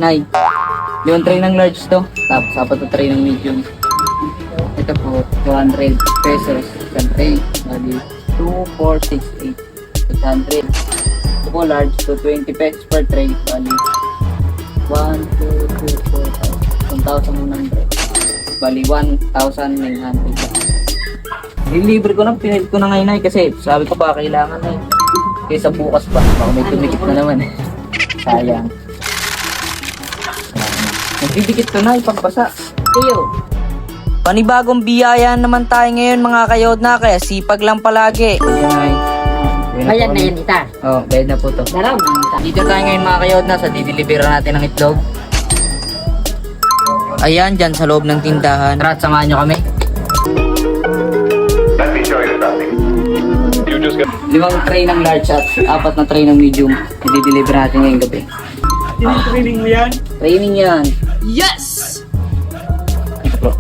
Nay. Yung tray ng large to. Tapos apat na tray ng medium. Ito po, 200 pesos. Isang tray. Bali, 2, 4, 6, 8. 600. Ito po large, 220 pesos per tray. Bali, 1, 2, 3, 4, 5. 1,100. Bali, 1,900. Deliver ko na, pinilit ko na ngayon Nay, kasi sabi ko pa kailangan na kaysa bukas pa, baka may tumikit na naman eh. Sayang. Nagdidikit ko na, ipagpasa. Iyo. Panibagong biyaya naman tayo ngayon mga kayod na, kaya sipag lang palagi. Bayad na yan, ita. Oh, bayad na po to. Daraw na, ita. Dito tayo ngayon mga kayod na sa dideliveran natin ng itlog. Ayan, dyan sa loob ng tindahan. Tara, at samahan nyo kami. Let me show you something. You just got 5 tray ng large at 4 na tray ng medium. I-deliver natin ngayong gabi. Training mo yan? Training yan. Yes! Ito po.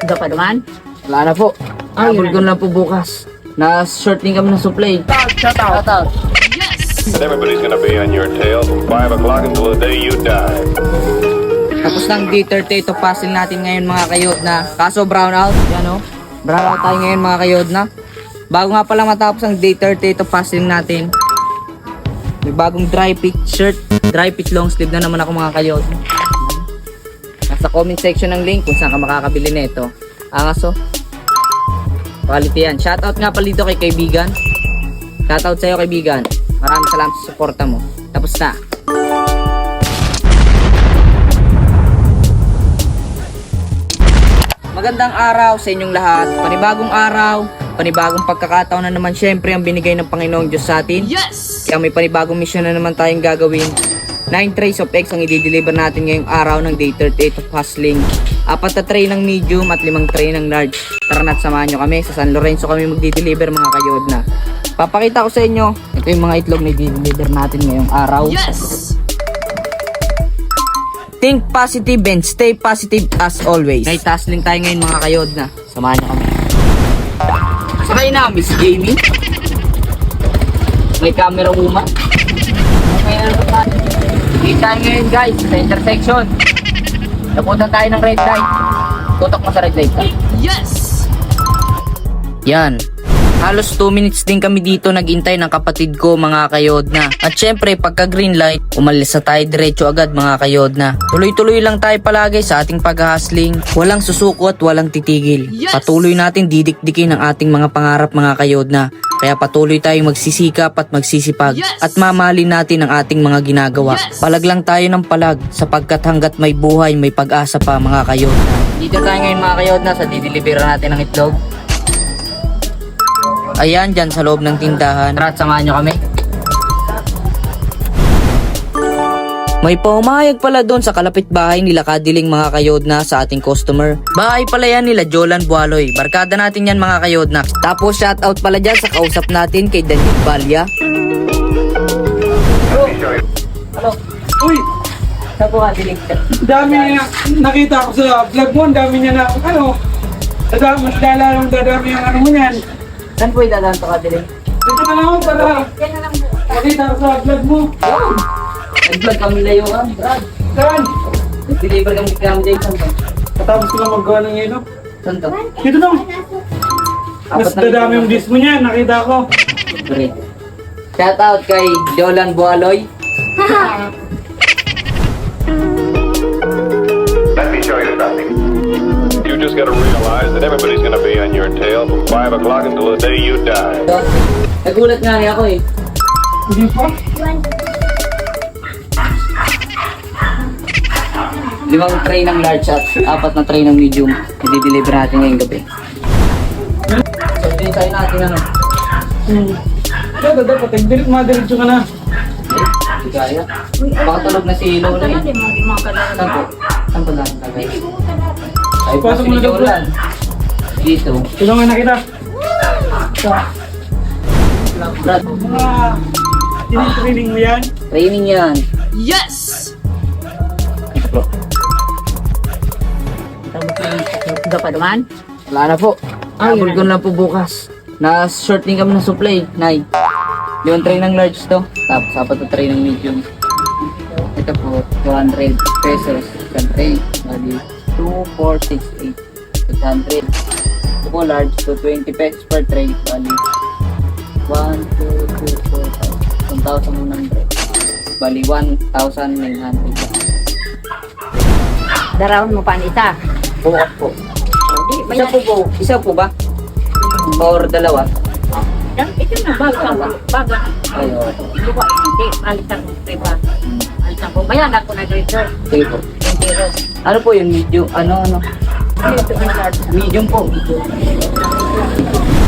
Ito pa naman. Wala na po. Ay, Abol ko na po bukas. Na-short din kami ng supply. Shout out! Shout out. and everybody's gonna be on your tail from 5 o'clock until the day you die. Tapos ng D30 ito puzzle natin ngayon mga kayod na. Kaso brown out, yan o. Brown out tayo ngayon mga kayod na. Bago nga pala matapos ang D30 ito puzzle natin. May bagong dry fit shirt, dry fit long sleeve na naman ako mga kayod. Nasa comment section ng link kung saan ka makakabili nito. Angas o. Quality yan. Shoutout nga pala dito kay kaibigan. Shoutout sa'yo kaibigan. Maraming salamat sa suporta mo. Tapos na. Magandang araw sa inyong lahat. Panibagong araw, panibagong pagkakataon na naman syempre ang binigay ng Panginoong Diyos sa atin. Yes! Kaya may panibagong mission na naman tayong gagawin. 9 trays of eggs ang i-deliver natin ngayong araw ng day 38 of hustling. 4 na tray ng medium at 5 tray ng large. Tara na't samahan nyo kami. Sa San Lorenzo kami magdi-deliver mga kayod na. Papakita ko sa inyo. Ito yung mga itlog na i-deliver natin ngayong araw. Yes! Think positive and stay positive as always. Kahit hustling tayo ngayon mga kayod na. Samahan nyo kami. Sakay na, Miss Jamie. May camera woman. Okay na naman tayo. Dito tayo ngayon guys, sa intersection. Napunta tayo ng red light. Tutok mo sa red light ka. Yan. Halos 2 minutes din kami dito naghintay ng kapatid ko mga kayod na. At syempre pagka green light, umalis na tayo diretso agad mga kayod na. Tuloy-tuloy lang tayo palagi sa ating pag-hustling. Walang susuko at walang titigil. Patuloy natin didikdikin ang ating mga pangarap mga kayod na. Kaya patuloy tayong magsisikap at magsisipag. At mamahalin natin ang ating mga ginagawa. Palag lang tayo ng palag sapagkat hanggat may buhay may pag-asa pa mga kayod na. Dito tayo ngayon mga kayod na sa dideliveran natin ng itlog. Ayan, dyan sa loob ng tindahan. Tara, at samahan nyo kami. May pumayag pala doon sa kalapit bahay nila Kadiling mga kayod na sa ating customer. Bahay pala yan nila Jolan Bualoy. Barkada natin yan mga kayod na. Tapos shoutout pala dyan sa kausap natin kay Daniel Balya. Let me show you. Hello. Uy! Saan po ka, dilig? Dami niya nakita ko sa vlog mo, dami niya na, mas lalong dadami yung ano mo yan. Saan po idadaan to ka, dilig? Dito ka lang ako para makita ko sa vlog mo. Nag-vlog kami layuan, Brad. Saan? Nag-deliver kami kami dito. Saan to? Katapos ko lang maggawa ng yelo. Saan to? Dito lang. Mas dadami yung dish mo niyan, nakita ko. Great. Shout out kay Jolan Bualoy. Let me show you something. You just gotta realize that everybody's gonna be on your tail from 5 o'clock until the day you die. Nagulat nga ako eh. Hindi pa? 5 tray ng large at 4 na tray ng medium. I-deliver natin ngayong gabi. So, din sa'yo natin ano. Dapat, madiretso ka na. Hindi kaya. Baka tulog na si Lola eh. Saan po? Saan po natin tagay? Ay, Pasok pasok mo ni na, Jolan. Dito. Tulungan na kita. Brad, Mga training mo yan? training yan. Ito. Ito pa naman. Wala na po. Abol ko na po bukas. Na-short din kami ng supply, Nay. Yung tray ng large to. Tapos apat na tray ng medium. Ito po, 200 pesos. Isang tray. Bali, 2, 4, 6, 8. 600. Ito po large, 220 pesos per tray. Bali, 1, 2, 3, 4, 1,100. Bali, 1,900. Darawin mo pa ang isa. Bukas po. Hindi, Isa po ba? Or dalawa? Ito na, bago. Ayun. Ito ko, hindi. Alisan mo, diba? Alisan ko. Bayan ako na dito. Sige po. Ano po yun? Medium? Ano? Ito ang large. Medium po.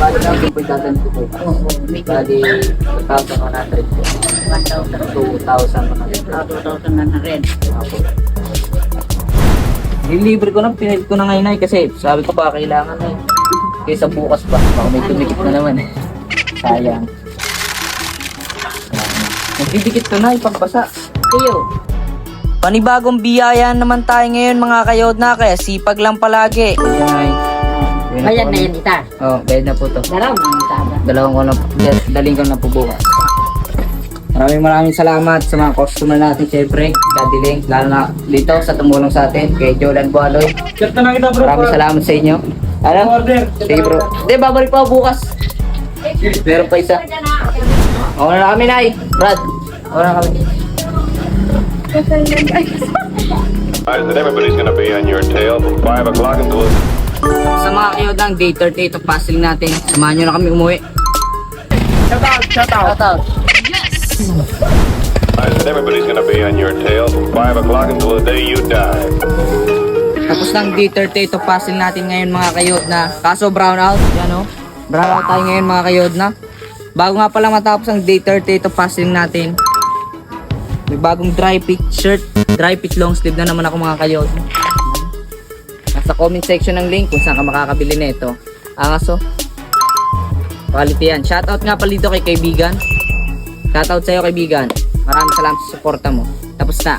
Bali lang po itatanong ko po. Bali, 2,100 po. 2,100. 2,000 na rin. Nilibre ko na, pinalit ko na ngayon ay kasi sabi ko pa kailangan na kaysa bukas pa. Baka may tumikit na naman eh. Sayang. Nagdidikit ko na, ipagbasa. Iyo. Panibagong biyaya naman tayo ngayon mga kayod na, kaya sipag lang palagi. Ayun ay. Bayan na yan ita. Oh, bayad na po to. Darawin mo ang isa. Dalawang ko na, daling ko na po bukas. Maraming salamat sa mga customer natin syempre. Kadiling, lalo na dito sa tumulong sa atin, kay Jolan Bualoy. Chat na kita bro. Maraming salamat sa inyo. Ano? Order. Sige bro. Hindi, babalik pa ako bukas. Meron pa isa. Oo na kami, Nay. Brad. Oo na kami. That everybody's gonna be on your tail from 5 o'clock until Sa mga kayod ng day 38 of puzzling natin, samahan nyo na kami umuwi. Shout out. everybody's gonna be on your tail from 5 o'clock until the day you die. Tapos ng day 38 of puzzling natin ngayon mga kayod na. Kaso brown out, yan o. Brown out tayo ngayon mga kayod na. Bago nga pala matapos ang day 38 of puzzling natin, may bagong dry fit shirt, dry fit long sleeve na naman ako mga kayod. Nasa comment section ng link kung saan ka makakabili nito. Angas o. Quality yan. Shoutout nga pala dito kay kaibigan. Shoutout sa'yo kaibigan. Maraming salamat sa suporta mo. Tapos na.